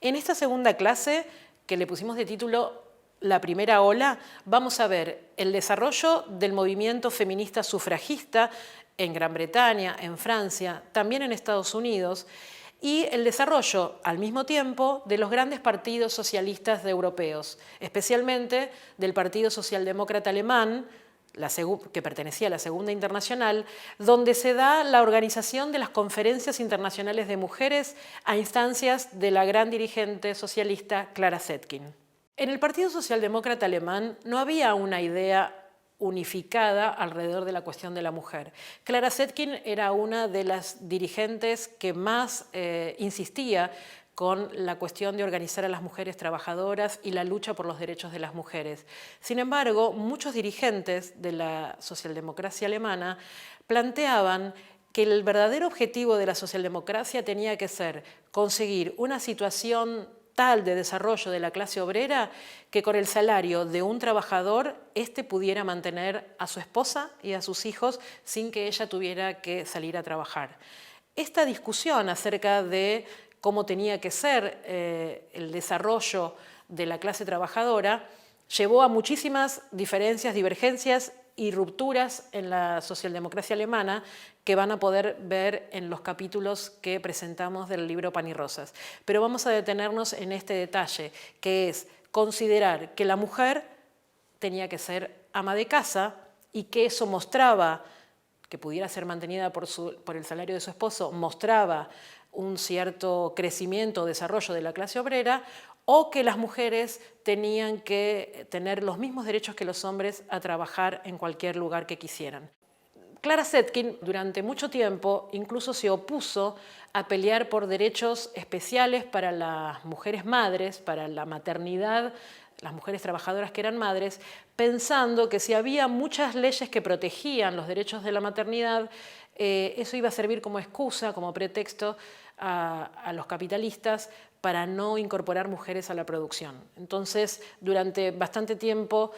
En esta segunda clase, que le pusimos de título La primera ola, vamos a ver el desarrollo del movimiento feminista sufragista en Gran Bretaña, en Francia, también en Estados Unidos, y el desarrollo, al mismo tiempo, de los grandes partidos socialistas europeos, especialmente del Partido Socialdemócrata Alemán, que pertenecía a la Segunda Internacional, donde se da la organización de las conferencias internacionales de mujeres a instancias de la gran dirigente socialista Clara Zetkin. En el Partido Socialdemócrata Alemán no había una idea unificada alrededor de la cuestión de la mujer. Clara Zetkin era una de las dirigentes que más insistía con la cuestión de organizar a las mujeres trabajadoras y la lucha por los derechos de las mujeres. Sin embargo, muchos dirigentes de la socialdemocracia alemana planteaban que el verdadero objetivo de la socialdemocracia tenía que ser conseguir una situación tal de desarrollo de la clase obrera que con el salario de un trabajador éste pudiera mantener a su esposa y a sus hijos sin que ella tuviera que salir a trabajar. Esta discusión acerca de cómo tenía que ser el desarrollo de la clase trabajadora llevó a muchísimas diferencias, divergencias y rupturas en la socialdemocracia alemana que van a poder ver en los capítulos que presentamos del libro Pan y Rosas. Pero vamos a detenernos en este detalle, que es considerar que la mujer tenía que ser ama de casa y que eso mostraba, que pudiera ser mantenida por el salario de su esposo, mostraba un cierto crecimiento o desarrollo de la clase obrera, o que las mujeres tenían que tener los mismos derechos que los hombres a trabajar en cualquier lugar que quisieran. Clara Zetkin durante mucho tiempo incluso se opuso a pelear por derechos especiales para las mujeres madres, para la maternidad, las mujeres trabajadoras que eran madres, pensando que si había muchas leyes que protegían los derechos de la maternidad, eso iba a servir como excusa, como pretexto a los capitalistas para no incorporar mujeres a la producción. Entonces, durante bastante tiempo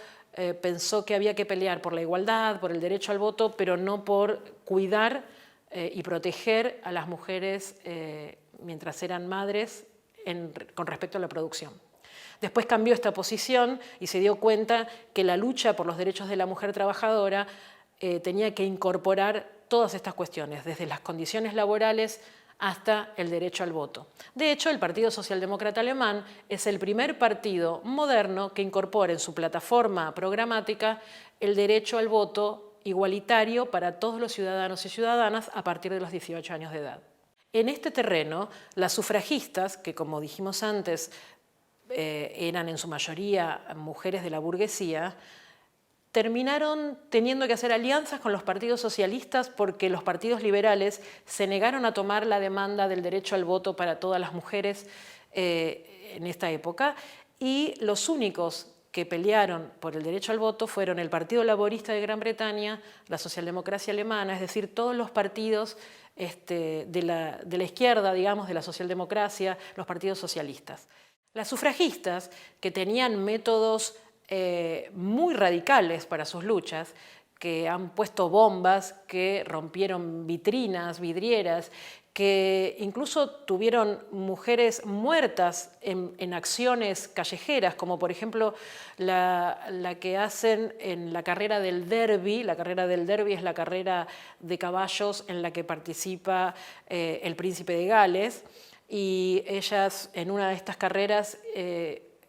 pensó que había que pelear por la igualdad, por el derecho al voto, pero no por cuidar y proteger a las mujeres mientras eran madres con respecto a la producción. Después cambió esta posición y se dio cuenta que la lucha por los derechos de la mujer trabajadora tenía que incorporar todas estas cuestiones, desde las condiciones laborales hasta el derecho al voto. De hecho, el Partido Socialdemócrata Alemán es el primer partido moderno que incorpora en su plataforma programática el derecho al voto igualitario para todos los ciudadanos y ciudadanas a partir de los 18 años de edad. En este terreno, las sufragistas, que como dijimos antes, eran en su mayoría mujeres de la burguesía, terminaron teniendo que hacer alianzas con los partidos socialistas porque los partidos liberales se negaron a tomar la demanda del derecho al voto para todas las mujeres en esta época, y los únicos que pelearon por el derecho al voto fueron el Partido Laborista de Gran Bretaña, la socialdemocracia alemana, es decir, todos los partidos de la izquierda, digamos, de la socialdemocracia, los partidos socialistas. Las sufragistas, que tenían métodos muy radicales para sus luchas, que han puesto bombas, que rompieron vitrinas, vidrieras, que incluso tuvieron mujeres muertas en acciones callejeras, como por ejemplo la que hacen en la carrera del Derby. La carrera del Derby es la carrera de caballos en la que participa el príncipe de Gales, y ellas en una de estas carreras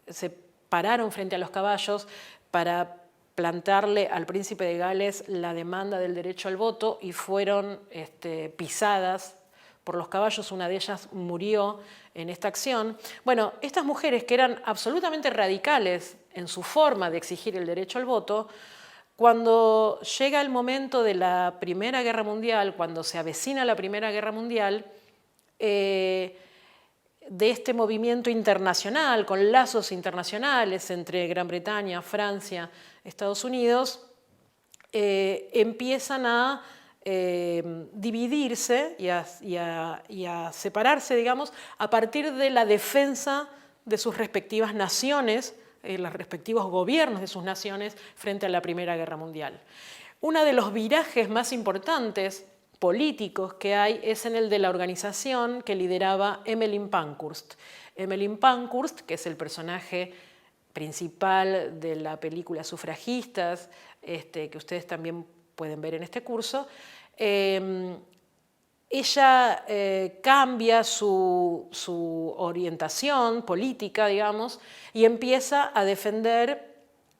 se pararon frente a los caballos para plantarle al príncipe de Gales la demanda del derecho al voto y fueron pisadas por los caballos. Una de ellas murió en esta acción. Bueno, estas mujeres, que eran absolutamente radicales en su forma de exigir el derecho al voto, cuando llega el momento de la Primera Guerra Mundial, cuando se avecina la Primera Guerra Mundial, de este movimiento internacional, con lazos internacionales entre Gran Bretaña, Francia, Estados Unidos, empiezan a dividirse y a separarse, digamos, a partir de la defensa de sus respectivas naciones, los respectivos gobiernos de sus naciones frente a la Primera Guerra Mundial. Uno de los virajes más importantes políticos que hay es en el de la organización que lideraba Emmeline Pankhurst. Emmeline Pankhurst, que es el personaje principal de la película Sufragistas, que ustedes también pueden ver en este curso. Ella cambia su orientación política, digamos, y empieza a defender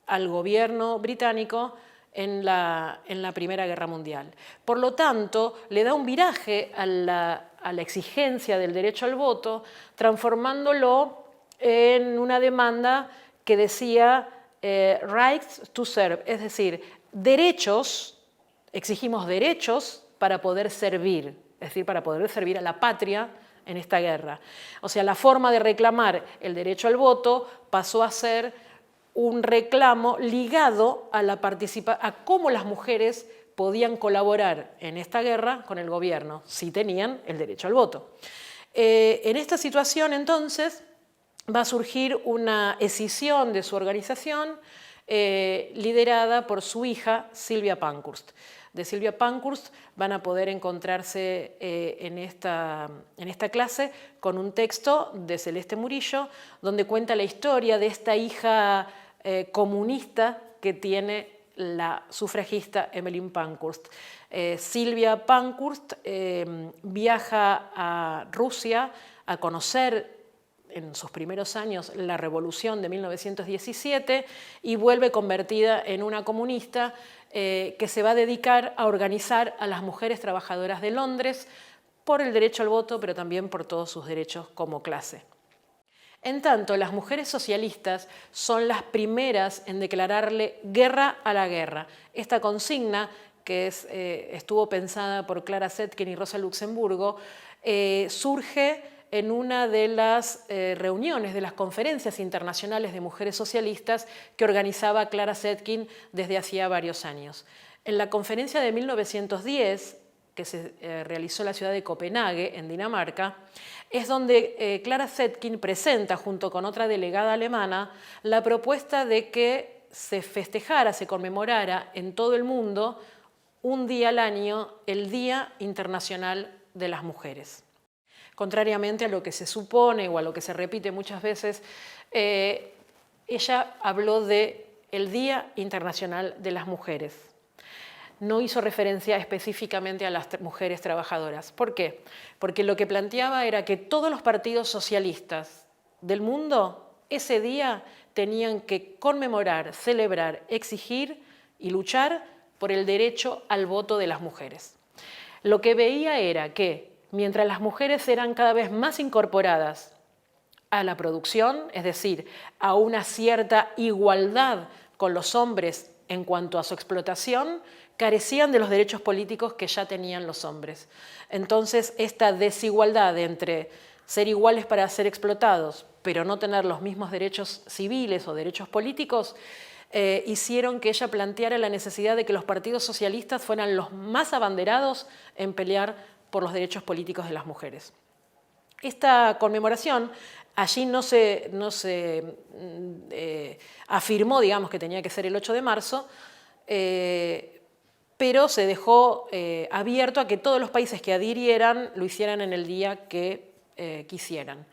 al gobierno británico en la Primera Guerra Mundial. Por lo tanto, le da un viraje a la exigencia del derecho al voto, transformándolo en una demanda que decía rights to serve, es decir, derechos, exigimos derechos para poder servir, es decir, para poder servir a la patria en esta guerra. O sea, la forma de reclamar el derecho al voto pasó a ser un reclamo ligado a a cómo las mujeres podían colaborar en esta guerra con el gobierno, si tenían el derecho al voto. En esta situación, entonces, va a surgir una escisión de su organización liderada por su hija, Sylvia Pankhurst. De Sylvia Pankhurst van a poder encontrarse en esta clase con un texto de Celeste Murillo, donde cuenta la historia de esta hija comunista que tiene la sufragista Emmeline Pankhurst. Sylvia Pankhurst viaja a Rusia a conocer en sus primeros años la revolución de 1917 y vuelve convertida en una comunista que se va a dedicar a organizar a las mujeres trabajadoras de Londres por el derecho al voto, pero también por todos sus derechos como clase. En tanto, las mujeres socialistas son las primeras en declararle guerra a la guerra. Esta consigna, que estuvo pensada por Clara Zetkin y Rosa Luxemburgo, surge en una de las reuniones, de las conferencias internacionales de mujeres socialistas que organizaba Clara Zetkin desde hacía varios años. En la conferencia de 1910, que se realizó en la ciudad de Copenhague, en Dinamarca, es donde Clara Zetkin presenta, junto con otra delegada alemana, la propuesta de que se festejara, se conmemorara en todo el mundo un día al año, el Día Internacional de las Mujeres. Contrariamente a lo que se supone o a lo que se repite muchas veces, ella habló del Día Internacional de las Mujeres. No hizo referencia específicamente a las mujeres trabajadoras. ¿Por qué? Porque lo que planteaba era que todos los partidos socialistas del mundo ese día tenían que conmemorar, celebrar, exigir y luchar por el derecho al voto de las mujeres. Lo que veía era que mientras las mujeres eran cada vez más incorporadas a la producción, es decir, a una cierta igualdad con los hombres en cuanto a su explotación, carecían de los derechos políticos que ya tenían los hombres. Entonces, esta desigualdad entre ser iguales para ser explotados, pero no tener los mismos derechos civiles o derechos políticos, hicieron que ella planteara la necesidad de que los partidos socialistas fueran los más abanderados en pelear por los derechos políticos de las mujeres. Esta conmemoración allí no se afirmó, digamos, que tenía que ser el 8 de marzo, pero se dejó abierto a que todos los países que adhirieran lo hicieran en el día que quisieran.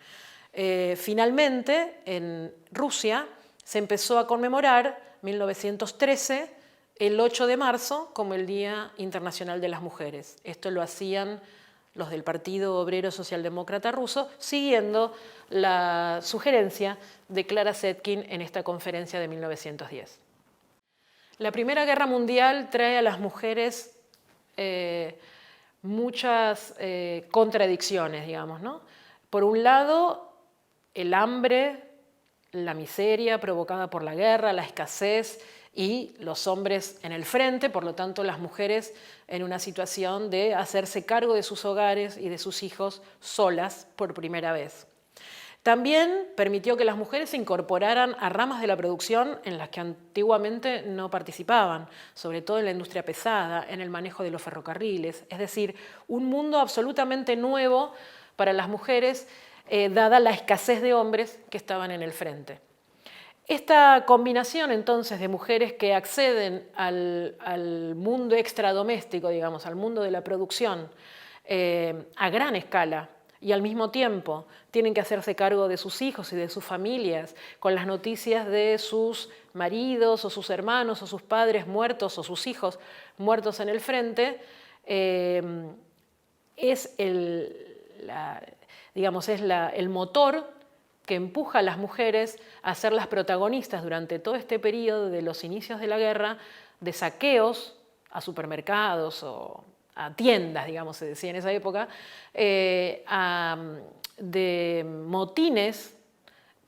Finalmente, en Rusia se empezó a conmemorar 1913 el 8 de marzo como el Día Internacional de las Mujeres. Esto lo hacían los del Partido Obrero Socialdemócrata Ruso, siguiendo la sugerencia de Clara Zetkin en esta conferencia de 1910. La Primera Guerra Mundial trae a las mujeres muchas contradicciones, digamos, ¿no? Por un lado, el hambre, la miseria provocada por la guerra, la escasez y los hombres en el frente, por lo tanto las mujeres en una situación de hacerse cargo de sus hogares y de sus hijos solas por primera vez. También permitió que las mujeres se incorporaran a ramas de la producción en las que antiguamente no participaban, sobre todo en la industria pesada, en el manejo de los ferrocarriles, es decir, un mundo absolutamente nuevo para las mujeres, dada la escasez de hombres que estaban en el frente. Esta combinación entonces de mujeres que acceden al mundo extradoméstico, digamos, al mundo de la producción a gran escala, y al mismo tiempo tienen que hacerse cargo de sus hijos y de sus familias, con las noticias de sus maridos o sus hermanos o sus padres muertos o sus hijos muertos en el frente, es el motor que empuja a las mujeres a ser las protagonistas durante todo este periodo de los inicios de la guerra de saqueos a supermercados o a tiendas, digamos, se decía en esa época, de motines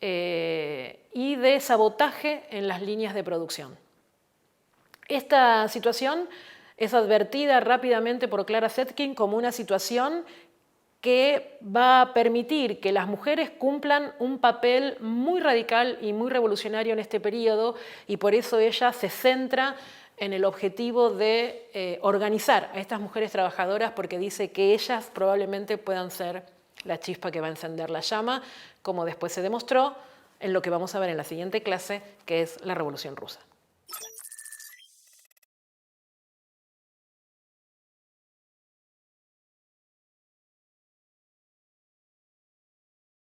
y de sabotaje en las líneas de producción. Esta situación es advertida rápidamente por Clara Zetkin como una situación que va a permitir que las mujeres cumplan un papel muy radical y muy revolucionario en este periodo, y por eso ella se centra en el objetivo de organizar a estas mujeres trabajadoras, porque dice que ellas probablemente puedan ser la chispa que va a encender la llama, como después se demostró en lo que vamos a ver en la siguiente clase, que es la Revolución Rusa.